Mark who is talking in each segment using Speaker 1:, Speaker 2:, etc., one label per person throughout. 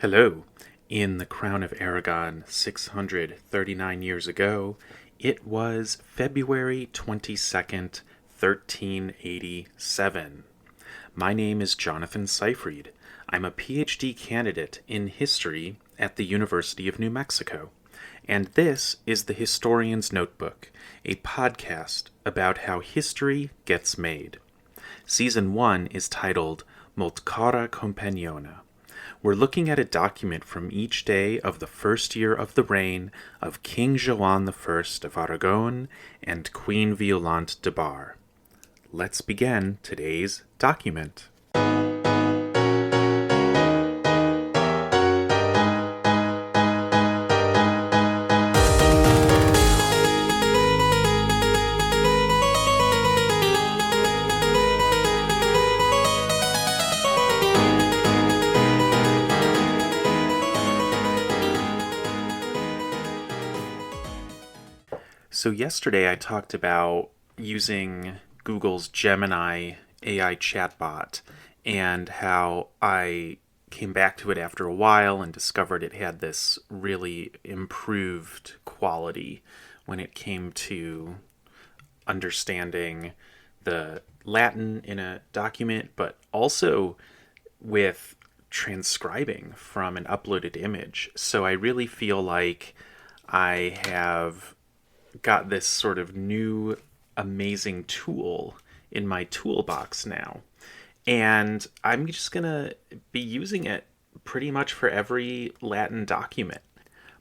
Speaker 1: Hello. In the Crown of Aragon 639 years ago, it was February 22nd, 1387. My name is Jonathan Seyfried. I'm a PhD candidate in history at the University of New Mexico. And this is the Historian's Notebook, a podcast about how history gets made. Season 1 is titled Molt Cara Companiona. We're looking at a document from each day of the first year of the reign of King Joan I of Aragon and Queen Violante de Bar. Let's begin today's document. So yesterday I talked about using Google's Gemini AI chatbot and how I came back to it after a while and discovered it had this really improved quality when it came to understanding the Latin in a document, but also with transcribing from an uploaded image. So I really feel like I have got this sort of new amazing tool in my toolbox now. And I'm just going to be using it pretty much for every Latin document.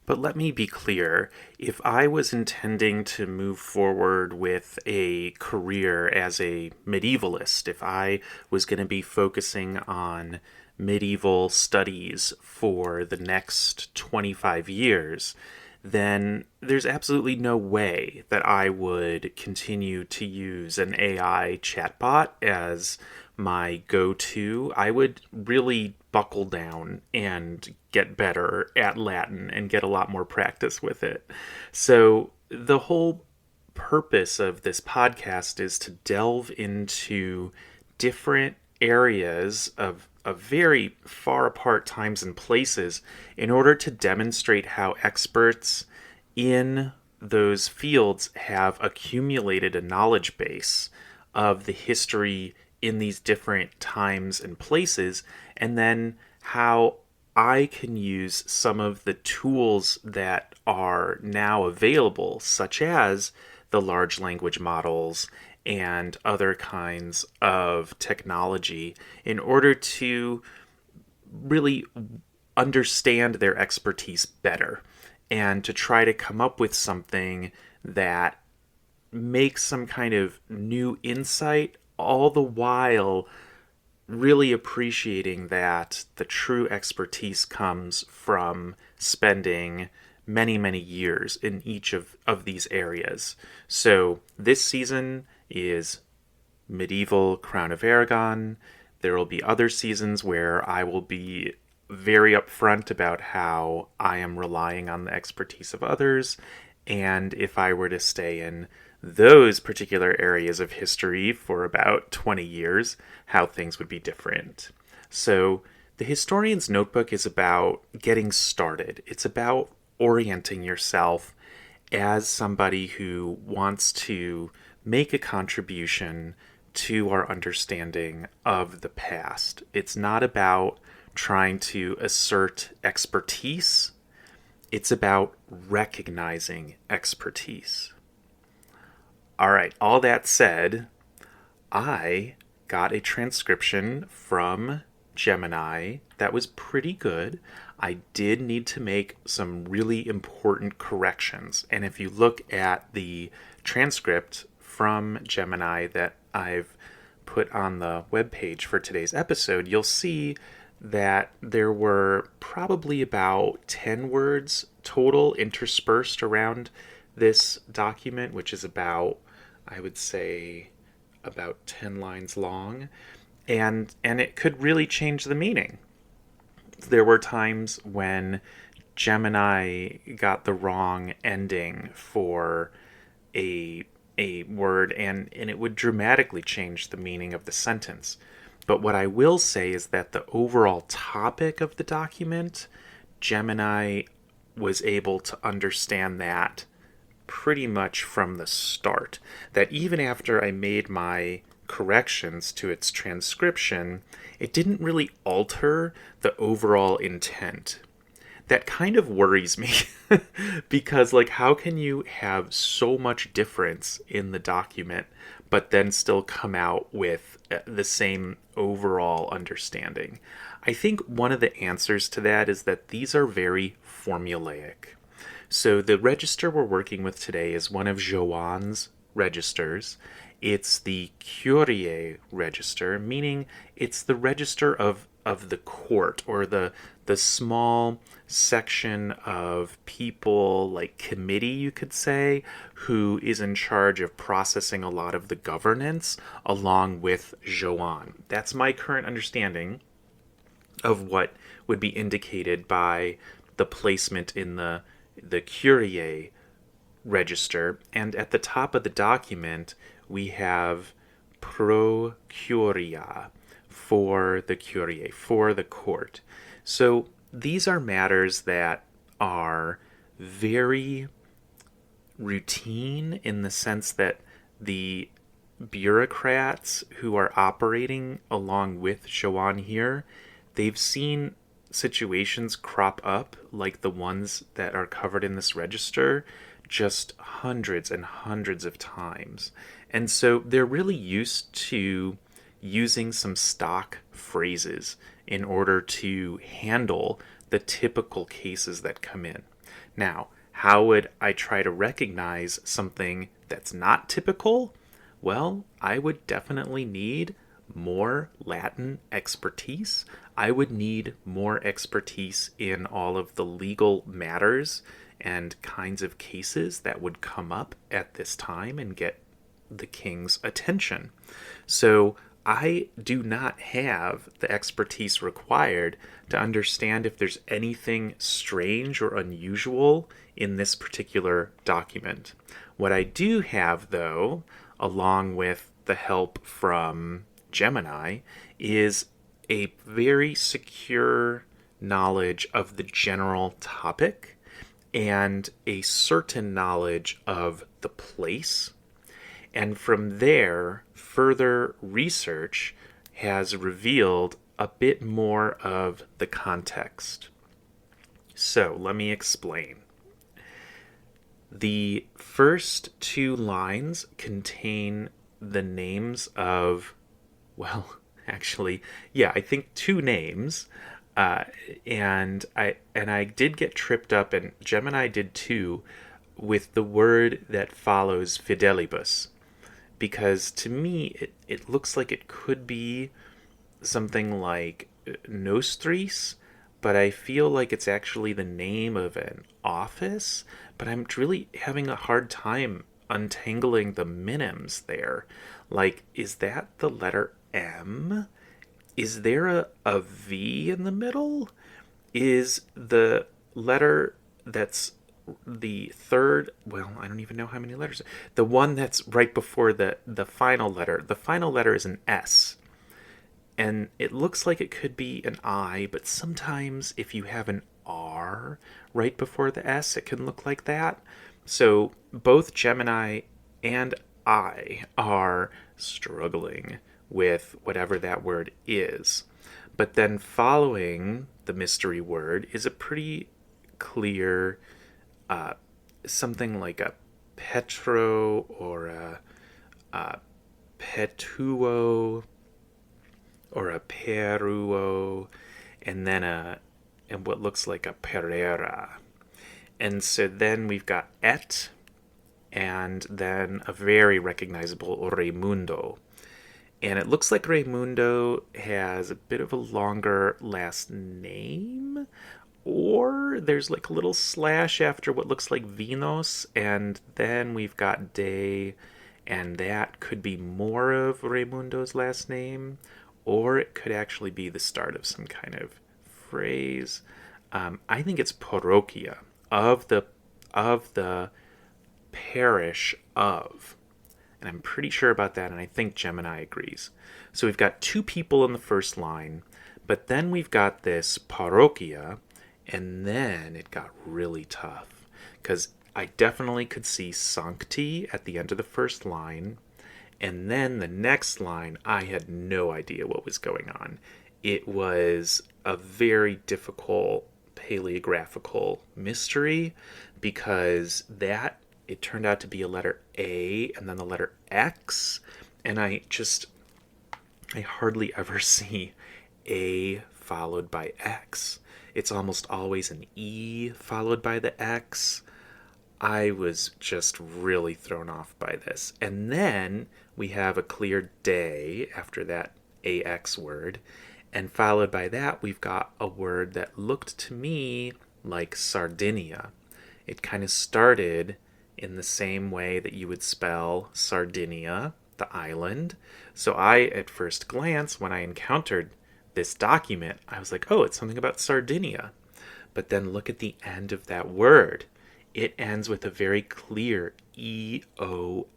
Speaker 1: But let me be clear, if I was intending to move forward with a career as a medievalist, if I was going to be focusing on medieval studies for the next 25 years, then there's absolutely no way that I would continue to use an AI chatbot as my go-to. I would really buckle down and get better at Latin and get a lot more practice with it. So the whole purpose of this podcast is to delve into different areas of very far apart times and places in order to demonstrate how experts in those fields have accumulated a knowledge base of the history in these different times and places, and then how I can use some of the tools that are now available, such as the large language models and other kinds of technology, in order to really understand their expertise better and to try to come up with something that makes some kind of new insight, all the while really appreciating that the true expertise comes from spending many, many years in each of these areas. So this season is medieval Crown of Aragon. There will be other seasons where I will be very upfront about how I am relying on the expertise of others, and if I were to stay in those particular areas of history for about 20 years, how things would be different. So the Historian's Notebook is about getting started. It's about orienting yourself as somebody who wants to make a contribution to our understanding of the past. It's not about trying to assert expertise. It's about recognizing expertise. All right, all that said, I got a transcription from Gemini that was pretty good. I did need to make some really important corrections. And if you look at the transcript from Gemini that I've put on the webpage for today's episode, you'll see that there were probably about 10 words total interspersed around this document, which is about, I would say, about 10 lines long. And it could really change the meaning. There were times when Gemini got the wrong ending for a word, and it would dramatically change the meaning of the sentence. But what I will say is that the overall topic of the document, Gemini was able to understand that pretty much from the start. That even after I made my corrections to its transcription, it didn't really alter the overall intent. That kind of worries me because, like, how can you have so much difference in the document but then still come out with the same overall understanding? I think one of the answers to that is that these are very formulaic. So the register we're working with today is one of Joan's registers. It's the Curie register, meaning it's the register of the court, or the small section of people, like committee, you could say, who is in charge of processing a lot of the governance along with Joan. That's my current understanding of what would be indicated by the placement in the Curie register. And at the top of the document, we have pro curia, for the Curie, for the court. So these are matters that are very routine in the sense that the bureaucrats who are operating along with Joan here, they've seen situations crop up like the ones that are covered in this register just hundreds and hundreds of times. And so they're really used to using some stock phrases in order to handle the typical cases that come in. Now, how would I try to recognize something that's not typical? Well, I would definitely need more Latin expertise. I would need more expertise in all of the legal matters and kinds of cases that would come up at this time and get the king's attention. So I do not have the expertise required to understand if there's anything strange or unusual in this particular document. What I do have, though, along with the help from Gemini, is a very secure knowledge of the general topic and a certain knowledge of the place. And from there, further research has revealed a bit more of the context. So let me explain. The first two lines contain the names of, well, actually, yeah, I think two names. And I did get tripped up, and Gemini did too, with the word that follows fidelibus. Because to me, it looks like it could be something like nostris, but I feel like it's actually the name of an office. But I'm really having a hard time untangling the minims there. Like, is that the letter M? Is there a V in the middle? Is the letter that's the third, well, I don't even know how many letters, the one that's right before the final letter is an S, and it looks like it could be an I, but sometimes if you have an R right before the S, it can look like that. So both Gemini and I are struggling with whatever that word is. But then following the mystery word is a pretty clear something like a petro or a petuo or a peruo, and then and what looks like a perera. And so then we've got et, and then a very recognizable Raimundo. And it looks like Raimundo has a bit of a longer last name, or there's like a little slash after what looks like Vinos, and then we've got de, and that could be more of Raimundo's last name, or it could actually be the start of some kind of phrase. I think it's parroquia, of the parish of. And I'm pretty sure about that, and I think Gemini agrees. So we've got two people in the first line, but then we've got this parroquia, and then it got really tough. Because I definitely could see sancti at the end of the first line, and then the next line, I had no idea what was going on. It was a very difficult paleographical mystery because it turned out to be a letter A and then the letter X, and I hardly ever see A followed by X. It's almost always an E followed by the X. I was just really thrown off by this. And then we have a clear day after that AX word. And followed by that, we've got a word that looked to me like Sardinia. It kind of started in the same way that you would spell Sardinia, the island. So I, at first glance, when I encountered this document, I was like, oh, it's something about Sardinia. But then look at the end of that word. It ends with a very clear E-O-L-A.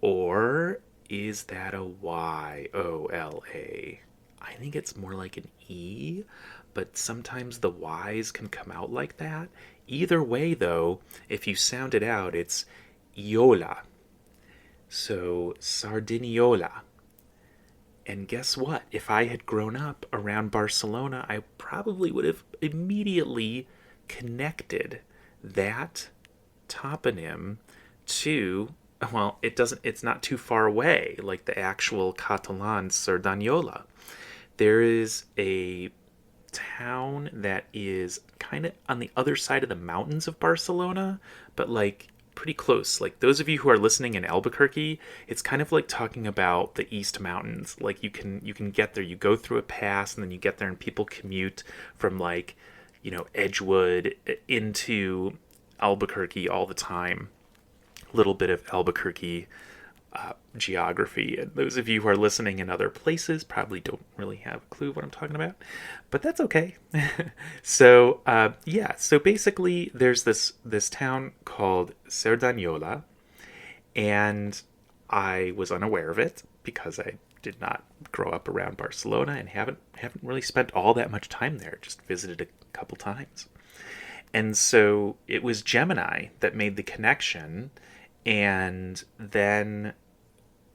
Speaker 1: Or is that a Y-O-L-A? I think it's more like an E, but sometimes the Y's can come out like that. Either way, though, if you sound it out, it's Iola. So, CerdanyolaAnd guess what? If I had grown up around Barcelona, I probably would have immediately connected that toponym to, well, it's not too far away, like the actual Catalan Cerdanyola. There is a town that is kind of on the other side of the mountains of Barcelona, but like pretty close. Like those of you who are listening in Albuquerque, it's kind of like talking about the East Mountains. Like you can get there, you go through a pass, and then you get there, and people commute from like, Edgewood into Albuquerque all the time. A little bit of Albuquerque geography. And those of you who are listening in other places probably don't really have a clue what I'm talking about, but that's okay. So basically there's this town called Cerdanyola, and I was unaware of it because I did not grow up around Barcelona and haven't really spent all that much time there. Just visited a couple times. And so it was Gemini that made the connection, and then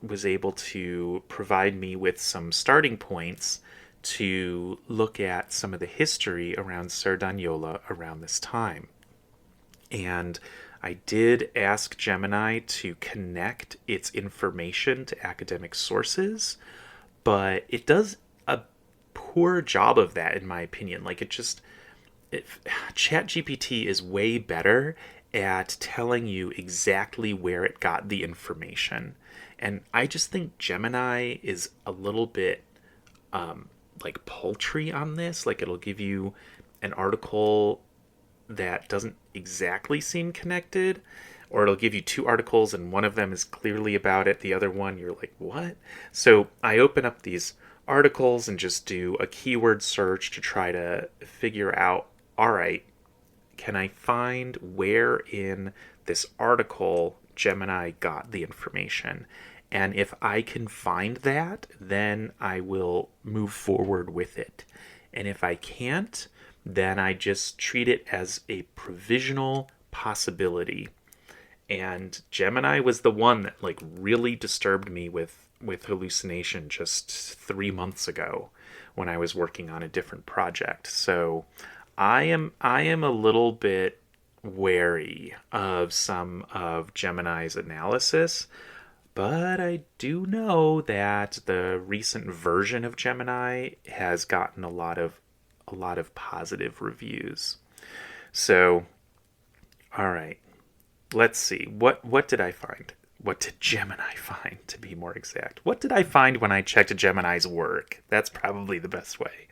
Speaker 1: was able to provide me with some starting points to look at some of the history around Cerdanyola around this time. And I did ask Gemini to connect its information to academic sources, but it does a poor job of that, in my opinion. Like ChatGPT is way better at telling you exactly where it got the information. And I just think Gemini is a little bit like paltry on this. Like it'll give you an article that doesn't exactly seem connected, or it'll give you two articles and one of them is clearly about it. The other one, you're like, what? So I open up these articles and just do a keyword search to try to figure out, all right, can I find where in this article Gemini got the information? And if I can find that, then I will move forward with it. And if I can't, then I just treat it as a provisional possibility. And Gemini was the one that like really disturbed me with hallucination just 3 months ago when I was working on a different project. So I am a little bit wary of some of Gemini's analysis, but I do know that the recent version of Gemini has gotten a lot of positive reviews. So, all right, let's see. What did I find? What did Gemini find, to be more exact? What did I find when I checked Gemini's work? That's probably the best way.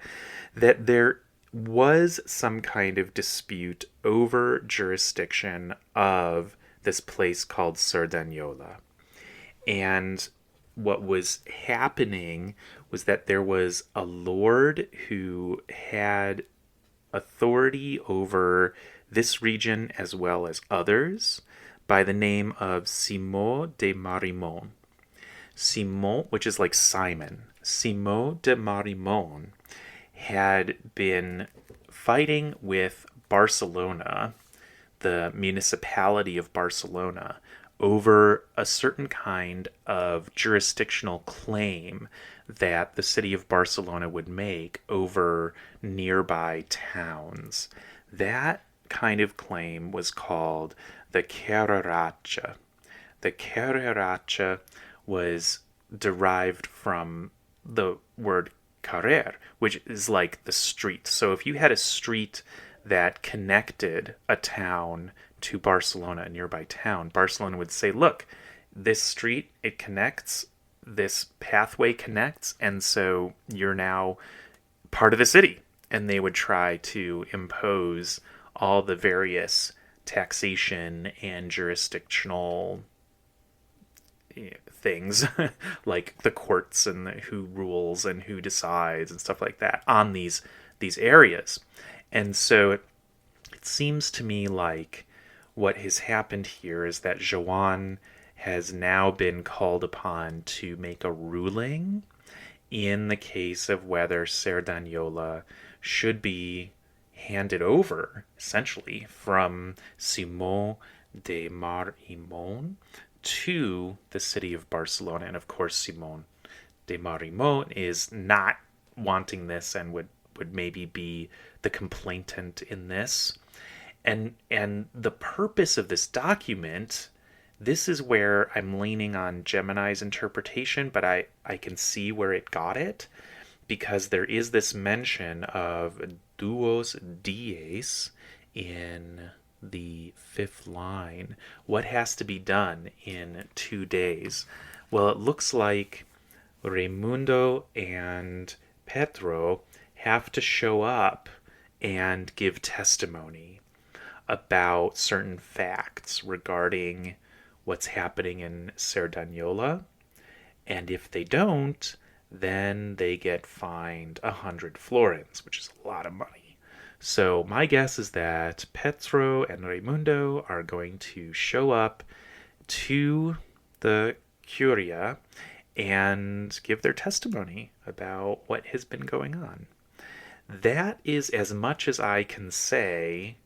Speaker 1: That there was some kind of dispute over jurisdiction of this place called Cerdanyola. And what was happening was that there was a lord who had authority over this region as well as others, by the name of Simon de Marimon. Simon, which is like Simon, Simon de Marimon had been fighting with Barcelona, the municipality of Barcelona, over a certain kind of jurisdictional claim that the city of Barcelona would make over nearby towns. That kind of claim was called the queraracha. The queraracha was derived from the word carrer, which is like the street. So if you had a street that connected a town to Barcelona, a nearby town, Barcelona would say, look, this street, it connects, this pathway connects, and so you're now part of the city. And they would try to impose all the various taxation and jurisdictional things like the courts and who rules and who decides and stuff like that on these areas. And so it seems to me like what has happened here is that Joan has now been called upon to make a ruling in the case of whether Cerdanyola should be handed over, essentially, from Simon de Marimon to the city of Barcelona. And of course, Simon de Marimon is not wanting this and would maybe be the complainant in this. And the purpose of this document, this is where I'm leaning on Gemini's interpretation, but I can see where it got it, because there is this mention of duos dies in the 5th line. What has to be done in 2 days? Well, it looks like Raimundo and Pedro have to show up and give testimony about certain facts regarding what's happening in Cerdanyola. And if they don't, then they get fined 100 florins, which is a lot of money. So my guess is that Pedro and Raimundo are going to show up to the Curia and give their testimony about what has been going on. That is as much as I can say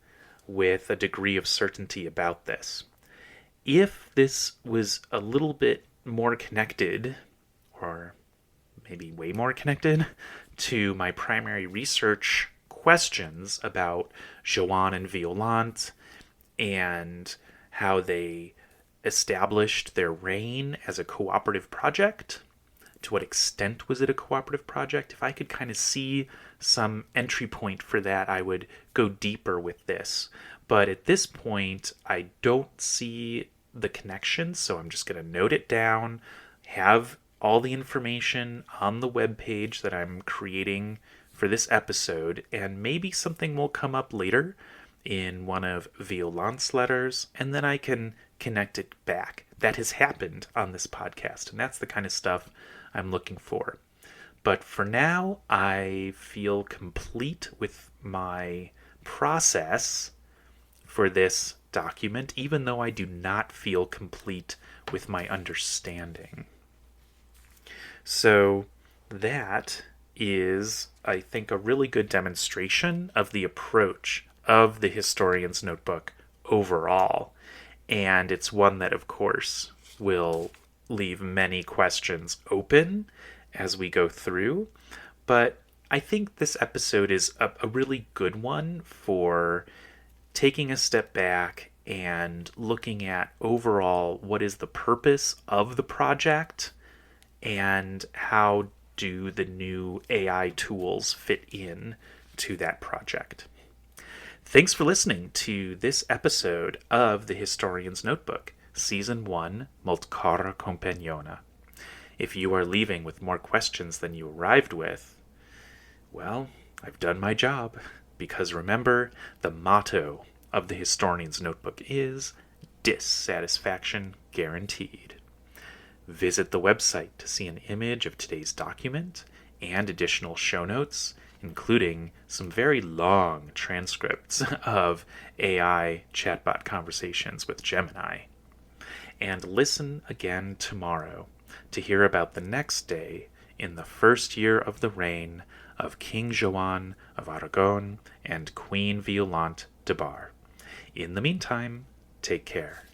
Speaker 1: with a degree of certainty about this. If this was a little bit more connected, or maybe way more connected, to my primary research questions about Joan and Violante and how they established their reign as a cooperative project, to what extent was it a cooperative project? If I could kind of see some entry point for that, I would go deeper with this. But at this point, I don't see the connection, so I'm just going to note it down, have all the information on the webpage that I'm creating for this episode, and maybe something will come up later in one of Violante's letters, and then I can connect it back. That has happened on this podcast, and that's the kind of stuff I'm looking for. But for now, I feel complete with my process for this document, even though I do not feel complete with my understanding. So that is, I think, a really good demonstration of the approach of the historian's notebook overall. And it's one that, of course, will leave many questions open as we go through. But I think this episode is a really good one for taking a step back and looking at overall what is the purpose of the project and how do the new AI tools fit in to that project. Thanks for listening to this episode of The Historian's Notebook, Season 1, Multicara Companiona. If you are leaving with more questions than you arrived with, well, I've done my job, because remember, the motto of The Historian's Notebook is dissatisfaction guaranteed. Visit the website to see an image of today's document and additional show notes, including some very long transcripts of AI chatbot conversations with Gemini. and listen again tomorrow to hear about the next day in the first year of the reign of King Joan of Aragon and Queen Violante de Bar. In the meantime, take care.